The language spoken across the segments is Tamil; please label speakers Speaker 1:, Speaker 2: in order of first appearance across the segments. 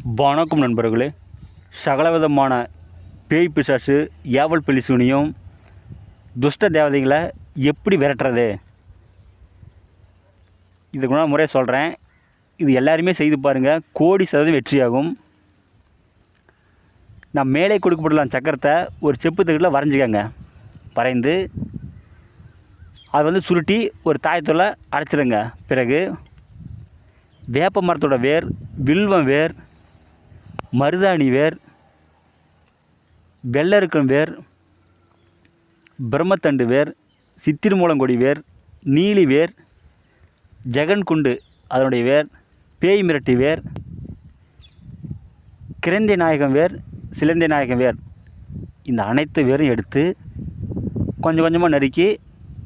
Speaker 1: வணக்கம் நண்பர்களே. சகலவிதமான பேய் பிசாசு ஏவல் பில்லி சூனியம் துஷ்ட தேவதைகளை எப்படி விரட்டுறது, இதுக்கு முன்னாடி முறையாக சொல்கிறேன். இது எல்லாருமே செய்து பாருங்கள், கோடி சதவீதம் வெற்றியாகும். நான் மேலே கொடுக்கப்படலாம் சக்கரத்தை ஒரு செப்பு தகட்டில் வரைஞ்சிக்கங்க. வரைந்து அதை சுருட்டி ஒரு தாயத்தோட அடைச்சிடுங்க. பிறகு வேப்ப மரத்தோட வேர், வில்வம் வேர், மருதாணி வேர், வெள்ளருக்கம் வேர், பிரம்மத்தண்டு வேர், சித்திரமூலங்கொடி வேர், நீலி வேர், ஜெகன்குண்டு அதனுடைய வேர், பேய் மிரட்டி வேர், கிரந்தை நாயகம் வேர், சிலந்தை நாயகம் வேர், இந்த அனைத்து வேரும் எடுத்து கொஞ்சம் கொஞ்சமாக நறுக்கி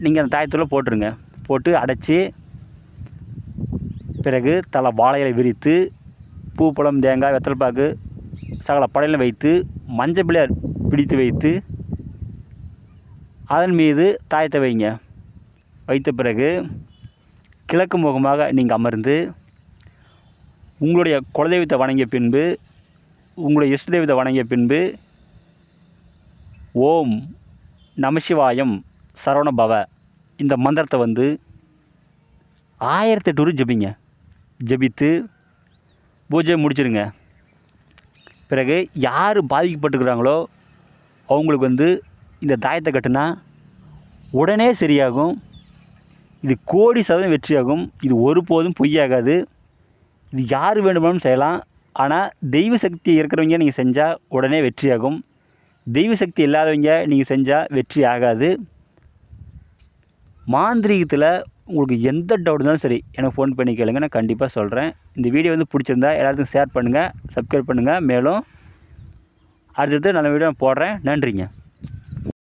Speaker 1: நீங்கள் அந்த தாயத்தில் போட்டுருங்க. போட்டு அடைச்சி பிறகு தலை வாழையிலை விரித்து பூ, பழம், தேங்காய், வெத்தலைப்பாக்கு சகல படையிலும் வைத்து மஞ்சள் பிள்ளையார் பிடித்து வைத்து அதன் மீது தாயத்தை வைங்க. வைத்த பிறகு கிழக்கு முகமாக நீங்கள் அமர்ந்து உங்களுடைய குலதெய்வத்தை வணங்கிய பின்பு, உங்களுடைய இஷ்ட தெய்வத்தை வணங்கிய பின்பு ஓம் நமசிவாயம் சரவண பவ இந்த மந்திரத்தை 1008 ஜபிங்க. ஜபித்து பூஜை முடிச்சிடுங்க. பிறகு யார் பாதிக்கப்பட்டுருக்குறாங்களோ அவங்களுக்கு இந்த தாயத்தை கட்டுனா உடனே சரியாகும். இது கோடி சதவீதம் வெற்றியாகும். இது ஒருபோதும் பொய்யாகாது. இது யார் வேண்டுமானும் செய்யலாம். ஆனால் தெய்வ சக்தி இருக்கிறவங்க நீங்கள் செஞ்சால் உடனே வெற்றியாகும். தெய்வ சக்தி இல்லாதவங்க நீங்கள் செஞ்சால் வெற்றி ஆகாது. மாந்திரீகத்தில் உங்களுக்கு எந்த டவுட் இருந்தாலும் சரி எனக்கு ஃபோன் பண்ணி கேளுங்க, நான் கண்டிப்பாக சொல்கிறேன். இந்த வீடியோ பிடிச்சிருந்தா எல்லாத்துக்கும் ஷேர் பண்ணுங்கள், சப்ஸ்கிரைப் பண்ணுங்கள். மேலும் அடுத்தடுத்து நல்ல வீடியோ போடுறேன். நன்றிங்க.